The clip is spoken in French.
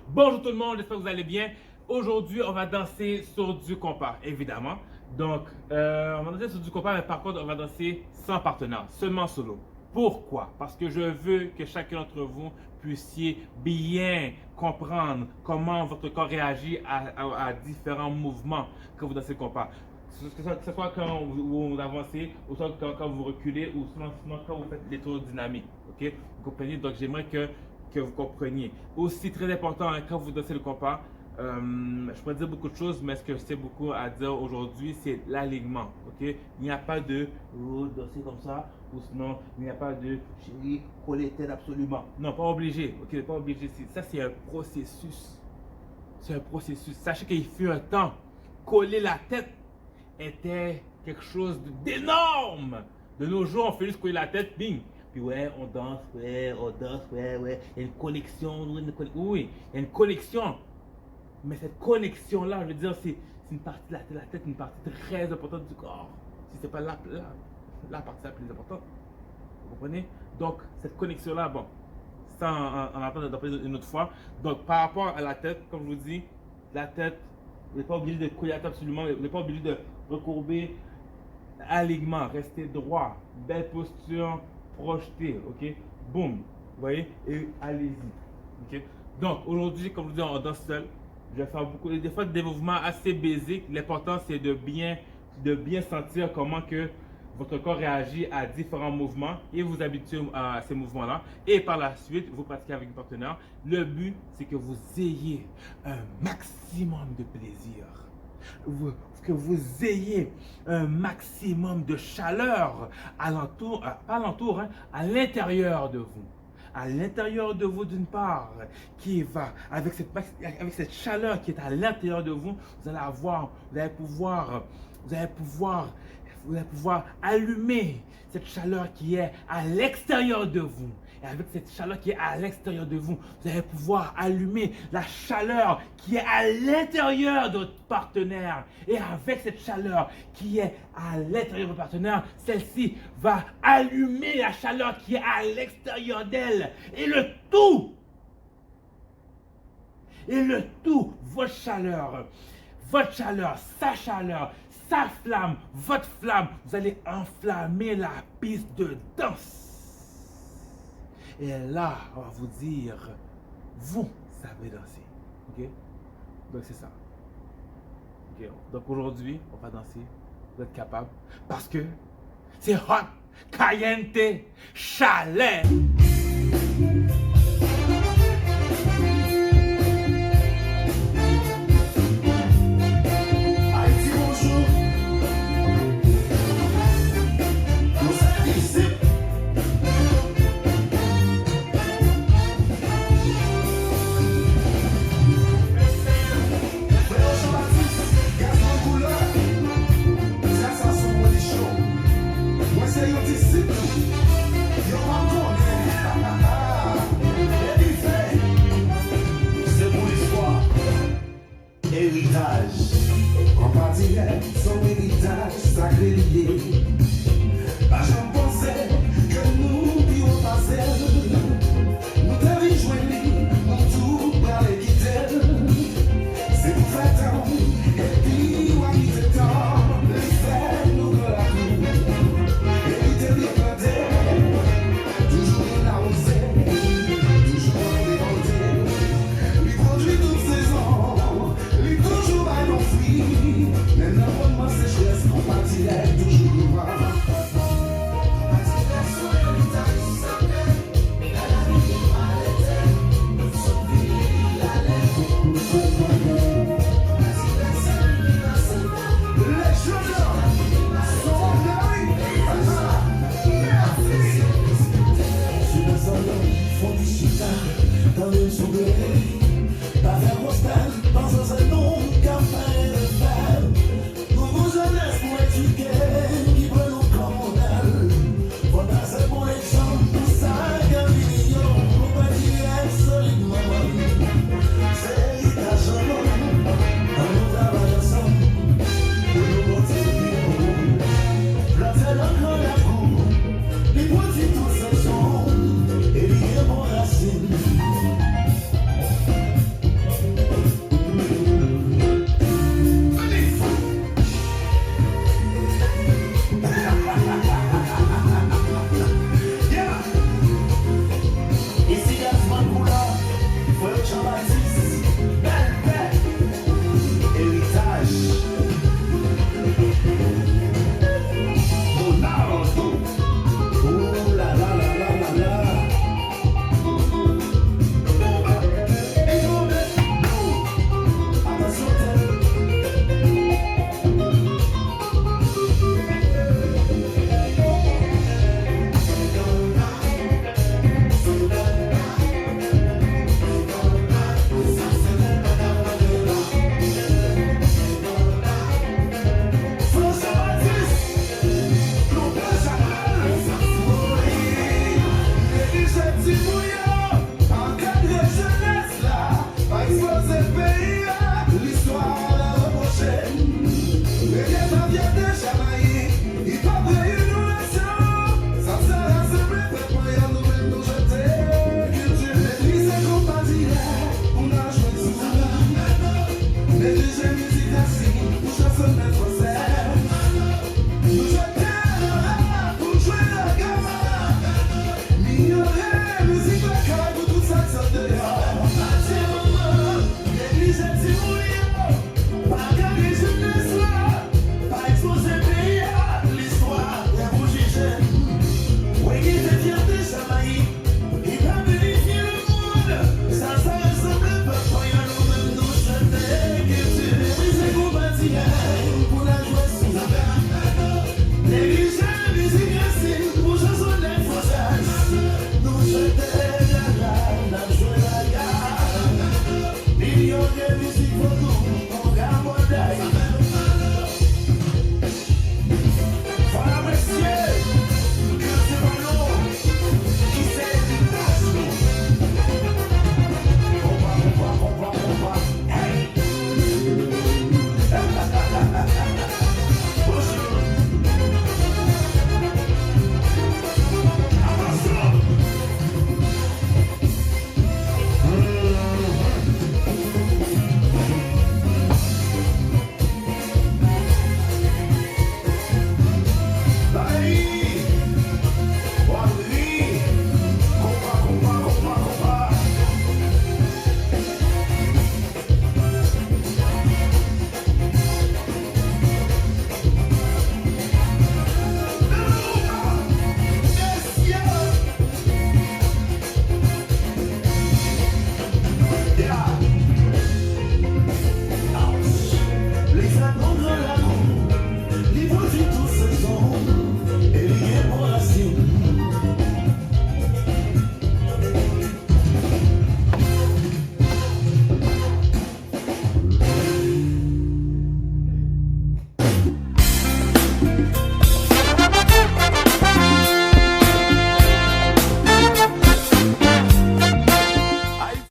Bonjour tout le monde, j'espère que vous allez bien. Aujourd'hui, on va danser sur du compas, évidemment. Donc, on va danser sur du compas, mais par contre, on va danser sans partenaire, seulement solo. Pourquoi? Parce que je veux que chacun d'entre vous puissiez bien comprendre comment votre corps réagit à différents mouvements quand vous dansez le compas. Que ce soit quand vous avancez, ou soit quand vous reculez, ou sinon quand vous faites les tours dynamiques. Ok? Vous comprenez? Donc, j'aimerais que vous compreniez. Aussi très important, hein, quand vous dansez le compas, je pourrais dire beaucoup de choses, mais ce que je sais beaucoup à dire aujourd'hui, c'est l'alignement. Okay? Il n'y a pas de danser comme ça, ou sinon il n'y a pas de chérie, coller tête absolument. Non, pas obligé. Ok, pas obligé. Ça, c'est un processus. C'est un processus. Sachez qu'il fut un temps, coller la tête était quelque chose d'énorme. De nos jours, on fait juste coller la tête, bing. Puis ouais, on danse, ouais. Il y a une connexion, oui, il y a une connexion. Mais cette connexion-là, je veux dire, c'est une partie de la tête, une partie très importante du corps. Si c'est pas la partie la plus importante. Vous comprenez? Donc, cette connexion-là, bon, ça, on attend d'en parler une autre fois. Donc, par rapport à la tête, comme je vous dis, la tête, vous n'êtes pas obligé de coller la tête absolument, vous n'êtes pas obligé de recourber, alignement, rester droit, belle posture, projeter, ok? Boum, vous voyez? Et allez-y, ok? Donc, aujourd'hui, comme je vous dis, on danse seul. Je vais faire des fois des mouvements assez basiques. L'important, c'est de bien sentir comment que votre corps réagit à différents mouvements et vous habituez à ces mouvements-là. Et par la suite, vous pratiquez avec un partenaire. Le but, c'est que vous ayez un maximum de plaisir. Que vous ayez un maximum de chaleur à l'intérieur de vous. À l'intérieur de vous d'une part, qui va, avec cette chaleur qui est à l'intérieur de vous, vous allez pouvoir allumer cette chaleur qui est à l'extérieur de vous. Et avec cette chaleur qui est à l'extérieur de vous, vous allez pouvoir allumer la chaleur qui est à l'intérieur de votre partenaire. Et avec cette chaleur qui est à l'intérieur de votre partenaire, celle-ci va allumer la chaleur qui est à l'extérieur d'elle. Et le tout, votre chaleur, sa flamme, votre flamme, vous allez enflammer la piste de danse. Et là, on va vous dire, vous savez danser. Ok? Donc c'est ça. Ok? Donc aujourd'hui, on va danser. Vous êtes capable. Parce que c'est hot, caliente, chalet. Son héritage sacré lié. Pas j'en pensais que nous vivons pas seul. Nous t'avons joué, nous tout par les quitter. C'est pour faire temps, et puis on quitte temps. Les faits nous de la cour. Éviter les planter, toujours une arrosée, toujours une révoltée. Les produits toute saison, les toujours à l'enfui. Mais non, sécheresse, on partirait toujours loin. Dans le sourire, pas faire hostel, dans un salon, café de fer. Nous vous jeunesse pour éduquer.